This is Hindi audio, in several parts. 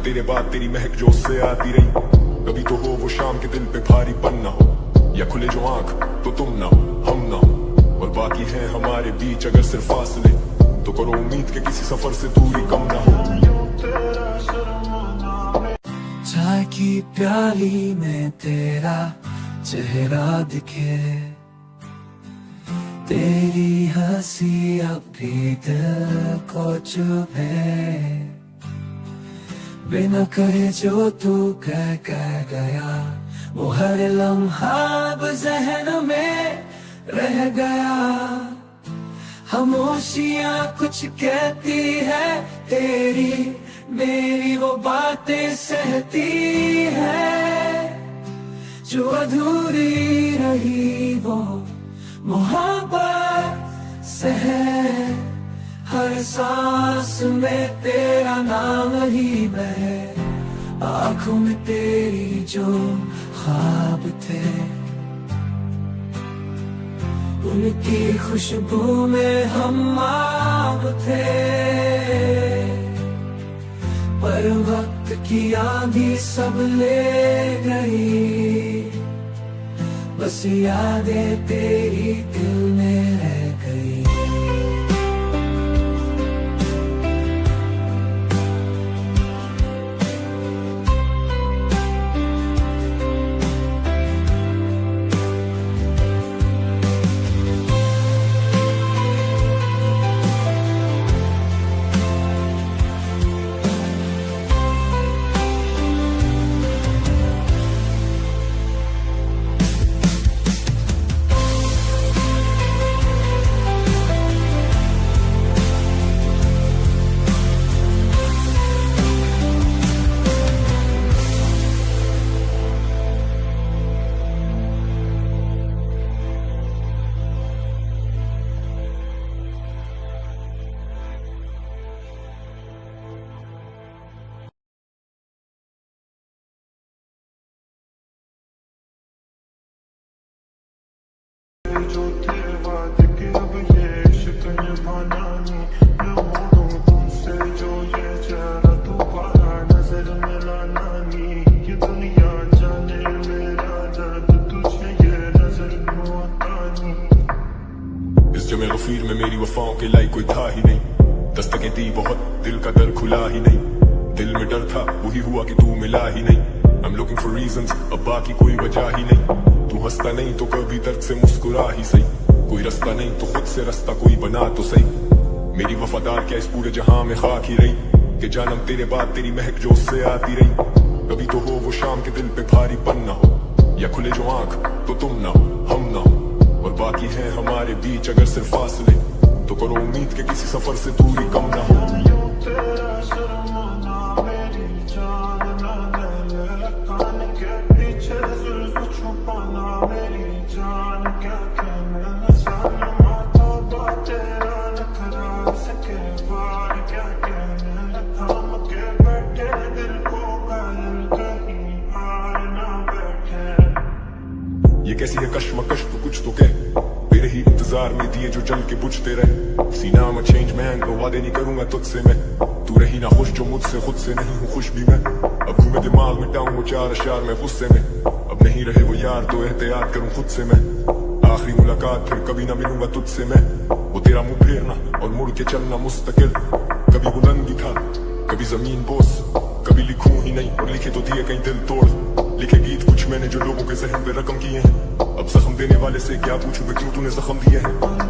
तेरे बाद तेरी महक जो उससे आती रही, कभी तो हो वो शाम के दिल पे भारी पन ना हो, या खुले जो आंख तो तुम ना हो हम ना हो, और बाकी है हमारे बीच अगर सिर्फ फासले, तो करो उम्मीद के किसी सफर से दूरी कम ना हो। चाय की प्याली में तेरा चेहरा दिखे, तेरी हंसी अब भी दिल को चुभे, बिना कहे जो तू कह गया, वो हर लम्हा अब ज़हन में रह गया। खामोशियाँ कुछ कहती है, तेरी मेरी वो बातें सहती है। जो अधूरी रही वो मोहब्बत से है, हर सांस में तेरा नाम ही बहे। आँखों में तेरी जो ख्वाब थे, उनकी खुशबू में हम आप थे। पर वक्त की आंधी सब ले गई, बस यादें तेरी दिल में रह गई। जो तेरे वादे के अब ये इश्क निभाना नहीं, मैं मोड़ूं तुमसे जो ये चेहरा दोबारा नजर मिलाना नहीं। ये दुनिया जाने मेरा दर्द तुझे ये नजर क्यों आता नहीं। इस जमे गफीर में मेरी वफाओं के लायक कोई था ही नहीं, दस्तकें दी बहुत दिल का दर खुला ही नहीं। दिल में डर था वही हुआ कि तू मिला ही नहीं। I'm looking for reasons, अब बाकी कोई वजह ही नहीं। तू हंसता नहीं तो कभी दर्द से मुस्कुरा ही सही, कोई रास्ता नहीं तो खुद से रास्ता कोई बना तो सही। मेरी वफादार क्या इस पूरे जहां में खाक ही रही, कि जानम तेरे बाद तेरी महक जो उससे आती रही। कभी तो हो वो शाम के दिल पे भारीपन ना हो, या खुले जो आंख तो तुम ना हो हम ना हो। और बाकी है हमारे बीच अगर सिर्फ फासले, तो करो उम्मीद के किसी सफर से दूरी कम ना हो। तेरा शर्माना मेरी जान ना ले, कान के पीछे जुल्फ छुपाना मेरी जान क्या कहना। सनमा तौबा तेरा नखरा सके बार क्या कहना। थाम के बैठे दिल को घायल कहीं हार ना बैठे। ये कैसी है कश्मकश तो कुछ तो कह, तेरे ही इंतजार में दिए जो जल के बुझते रहे। सीना में चेंज मैन तो वादे नहीं करूंगा तुझसे मैं, तू रही ना खुश जो मुझसे खुद से नहीं हूँ खुश भी मैं। अब घूमे दिमाग मिटाऊं वो चार अशार में गुस्से में, अब नहीं रहे वो यार तो एहतियात करूं खुद से मैं। आखिरी मुलाकात फिर कभी ना मिलूंगा तुझसे मैं, वो तेरा मुंह फेरना और मुड़ के चलना मुस्तकिल। कभी बुलंदी था कभी जमीन बोस, कभी लिखूं ही नहीं और लिखे तो दिए कहीं दिल तोड़। लिखे गीत कुछ मैंने जो लोगों के जहन पे रकम किए हैं, अब जख्म देने वाले से क्या पूछूं मैं क्यों तूने जख्म दिए हैं।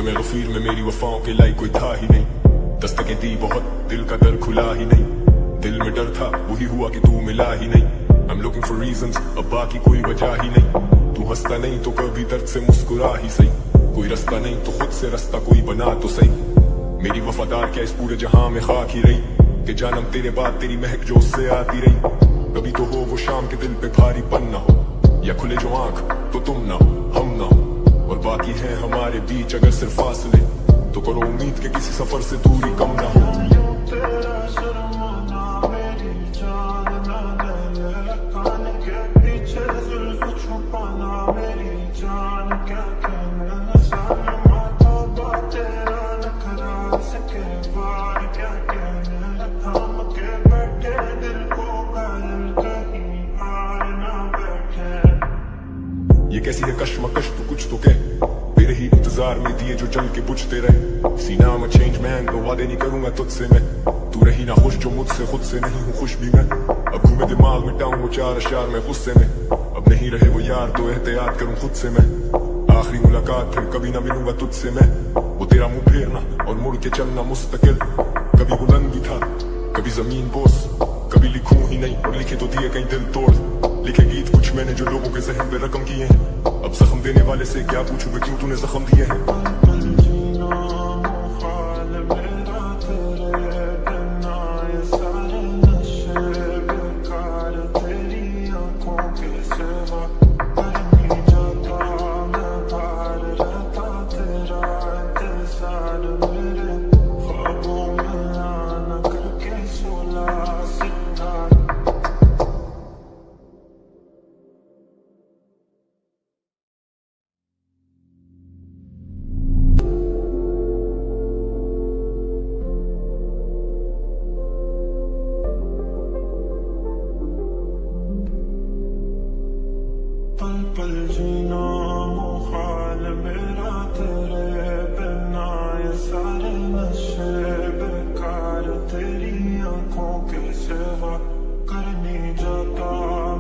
जमे गफीर में मेरी वफाओं के लायक कोई था ही नहीं, दस्तकें दी बहुत दिल का दर खुला ही नहीं, दिल में डर था वही हुआ कि तू मिला ही नहीं। I'm looking for reasons, अब बाकी कोई वजह ही नहीं, तू हंसता नहीं तो कभी दर्द से मुस्कुरा ही सही, कोई रास्ता नहीं तो खुद से रास्ता कोई बना तो सही। मेरी वफादार क्या इस पूरे जहां में खाक ही रही, कि जानम तेरे बाद तेरी महक जो उससे आती रही। कभी तो हो वो शाम के दिल पे भारीपन ना हो, या खुले जो आंख तो तुम ना हो हम ना हो, और बाकी है हमारे बीच अगर सिर्फ फासले, तो करो उम्मीद के किसी सफर से दूरी कम ना हो। तेरा शर्माना मेरी जान ना ले, कान के पीछे जुल्फ छुपाना मेरी जान क्या कहना, सालमा तौबा तेरा नखरा सके वार क्या कहना, थाम के बैठे दिल को घायल कहीं हार ना बैठे। ये कैसी है कश्मकश तू कुछ तो कह, तेरे ही इंतजार में दिए जो जल के बुझते रहे। सीना में चेंज मैन तो वादे नहीं करूंगा तुझसे मैं, तू रही ना खुश जो मुझसे खुद से नहीं हूँ खुश भी मैं। अब घूमे दिमाग मिटाऊं वो चार अशार में गुस्से में, अब नहीं रहे वो यार तो एहतियात करूं खुद से मैं। आखिरी मुलाकात फिर कभी ना मिलूंगा तुझसे मैं, वो तेरा मुंह फेरना और मुड़ के चलना मुस्तकिल, कभी बुलंद भी था कभी जमीन बोस, कभी लिखूं ही नहीं और लिखे तो दिए कहीं दिल तोड़। लिखे गीत कुछ मैंने जो लोगों के जहन पे रकम किए हैं, अब जख्म देने वाले से क्या पूछूं मैं क्यों तूने जख्म दिए हैं। पल पल जीना मुहाल मेरा तेरे बिना, ये सारे नशे बेकार तेरी आंखों के सिवा, करनी जाता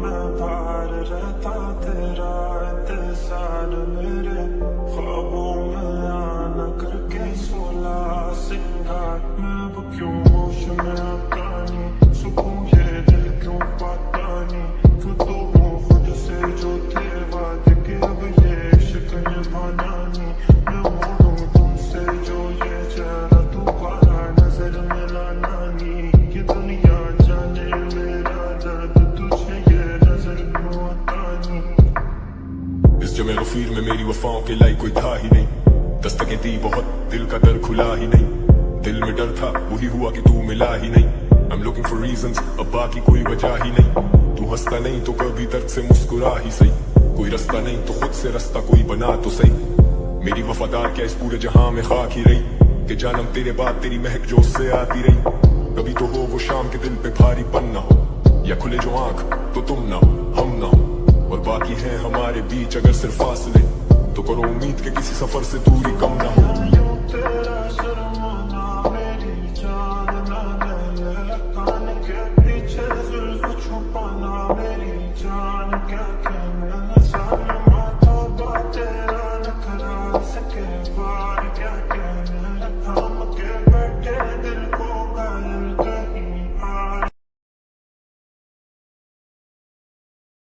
मैं बाहर रहता तेरा इंतजार मेरे ख्वाबों में आना करके सोला सिंगार। मैं अब क्यों होश में आता नहीं, सुकून ये दिल क्यों पाता नहीं, क्यों तो जो थे वादे के अब ये इश्क निभाना नहीं, मैं मोड़ूं तुमसे जो ये चेहरा दोबारा नजर मिलाना नहीं, ये दुनिया जाने मेरा दर्द तुझे ये नजर क्यों आता नहीं। इस जमे गफीर में मेरी वफाओं के लायक कोई था ही नहीं, दस्तकें दी बहुत दिल का दर खुला ही नहीं, दिल में डर था वही हुआ कि तू मिला ही नहीं। I'm looking for reasons, अब बाकी कोई वजह ही नहीं, तू हंसता नहीं तो कभी दर्द से मुस्कुरा ही सही, कोई रास्ता नहीं तो खुद से रास्ता कोई बना तो सही। मेरी वफादार क्या इस पूरे जहां में खाक ही रही, कि जानम तेरे बाद तेरी महक जो उससे आती रही। कभी तो हो वो शाम के दिल पे भारीपन ना हो, या खुले जो आंख तो तुम ना हो हम ना हो, और बाकी है हमारे बीच अगर सिर्फ फासले, तो करो उम्मीद के किसी सफर से दूरी कम ना हो। तेरा शर्माना मेरी जान ना ले, कान के पीछे जुल्फ छुपाना मेरी जान क्या